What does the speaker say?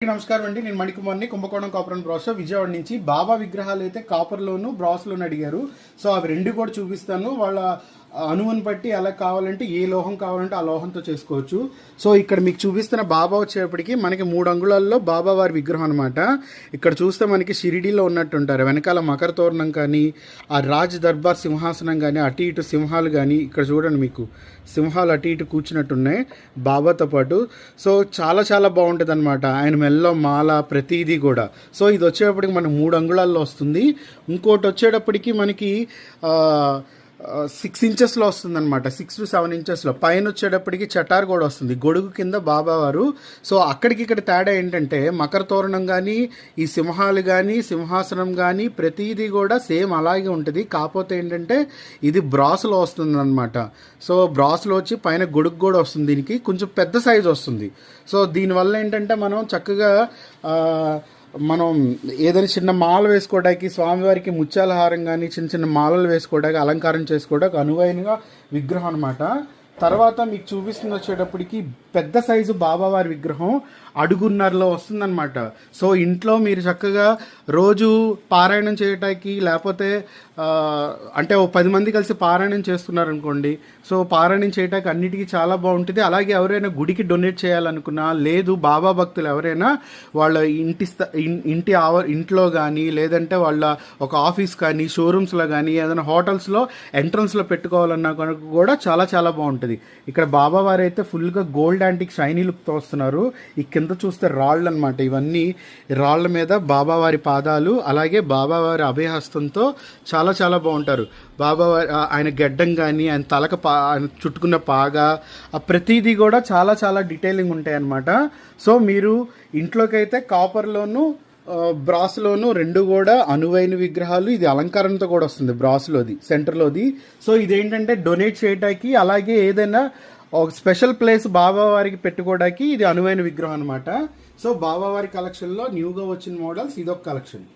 నమస్కారం అండి. నేను మణికుమార్ని, కుంభకోణం కాపర్ అండ్ బ్రాస్ విజయవాడ నుంచి. బాబా విగ్రహాలు అయితే కాపర్లోను బ్రాస్లోను అడిగారు. సో అవి రెండు కూడా చూపిస్తాను. వాళ్ళ అనువుని బట్టి ఎలా కావాలంటే ఏ లోహం కావాలంటే ఆ లోహంతో చేసుకోవచ్చు. సో ఇక్కడ మీకు చూపిస్తున్న బాబా వచ్చేప్పటికి మనకి 3 అంగుళాల్లో బాబా వారి విగ్రహం అనమాట. ఇక్కడ చూస్తే మనకి షిరిడీలో ఉన్నట్టు ఉంటారు. వెనకాల మకర తోరణం కానీ, ఆ రాజ్ దర్బార్ సింహాసనం కానీ, అటు ఇటు సింహాలు కానీ, ఇక్కడ చూడండి మీకు సింహాలు అటు ఇటు కూర్చున్నట్టున్నాయి బాబాతో పాటు. సో చాలా చాలా బాగుంటుంది అనమాట. ఆయన మెల్లో మాల ప్రతిదీ కూడా. సో ఇది వచ్చేటప్పటికి మనకు 3 అంగుళాల్లో వస్తుంది. ఇంకోటి వచ్చేటప్పటికి మనకి 6 ఇంచెస్లో వస్తుంది అనమాట. 6 to 7 ఇంచెస్లో. పైన వచ్చేటప్పటికి చటార్ కూడా వస్తుంది, గొడుగు కింద బాబావారు. సో అక్కడికి ఇక్కడ తేడా ఏంటంటే మకర తోరణం కానీ, ఈ సింహాలు కానీ, సింహాసనం కానీ ప్రతిదీ కూడా సేమ్ అలాగే ఉంటుంది. కాకపోతే ఏంటంటే ఇది బ్రాస్లో వస్తుంది అనమాట. సో బ్రాస్లో వచ్చి పైన గొడుగు కూడా వస్తుంది. దీనికి కొంచెం పెద్ద సైజు వస్తుంది. సో దీనివల్ల ఏంటంటే మనం చక్కగా మనం ఏదైనా చిన్న మాల వేసుకోవడానికి, స్వామివారికి ముత్యాల హారం కానీ చిన్న చిన్న మాలలు వేసుకోవడానికి, అలంకారం చేసుకోవడానికి అనువైనగా విగ్రహం అనమాట. తర్వాత మీకు చూపిస్తుంది వచ్చేటప్పటికి పెద్ద సైజు బాబావారి విగ్రహం అడుగున్నరలో వస్తుందన్నమాట. సో ఇంట్లో మీరు చక్కగా రోజు పారాయణం చేయటానికి, లేకపోతే అంటే ఓ 10 మంది కలిసి పారాయణం చేస్తున్నారనుకోండి, సో పారాయణం చేయటానికి అన్నిటికీ చాలా బాగుంటుంది. అలాగే ఎవరైనా గుడికి డొనేట్ చేయాలనుకున్నా, లేదు బాబా భక్తులు ఎవరైనా వాళ్ళ ఇంట్లో కానీ, లేదంటే వాళ్ళ ఒక ఆఫీస్ కానీ, షోరూమ్స్లో కానీ, ఏదైనా హోటల్స్లో ఎంట్రన్స్లో పెట్టుకోవాలన్నా కూడా చాలా చాలా బాగుంటుంది. ఇక్కడ బాబావారు అయితే ఫుల్గా గోల్డ్ యాంటిక్ షైనీ లుక్తో వస్తున్నారు. ఈ కింద చూస్తే రాళ్ళు అనమాట. ఇవన్నీ రాళ్ల మీద బాబావారి పాదాలు, అలాగే బాబావారి అభయహస్తంతో చాలా చాలా బాగుంటారు. బాబావారి ఆయన గెడ్డం కానీ, ఆయన తలకు ఆయన చుట్టుకున్న పాగా, ఆ ప్రతిదీ కూడా చాలా చాలా డీటెయిలింగ్ ఉంటాయి అన్నమాట. సో మీరు ఇంట్లోకైతే కాపర్లోను బ్రాస్లోను రెండు కూడా అనువైన విగ్రహాలు. ఇది అలంకారంతో కూడా వస్తుంది బ్రాస్లోది, సెంటర్లోది. సో ఇదేంటంటే డొనేట్ చేయడానికి, అలాగే ఏదైనా ఒక స్పెషల్ ప్లేస్ బాబావారికి పెట్టుకోవడానికి ఇది అనువైన విగ్రహం అనమాట. సో బాబావారి కలెక్షన్లో న్యూగా వచ్చిన మోడల్స్ ఇదొక కలెక్షన్.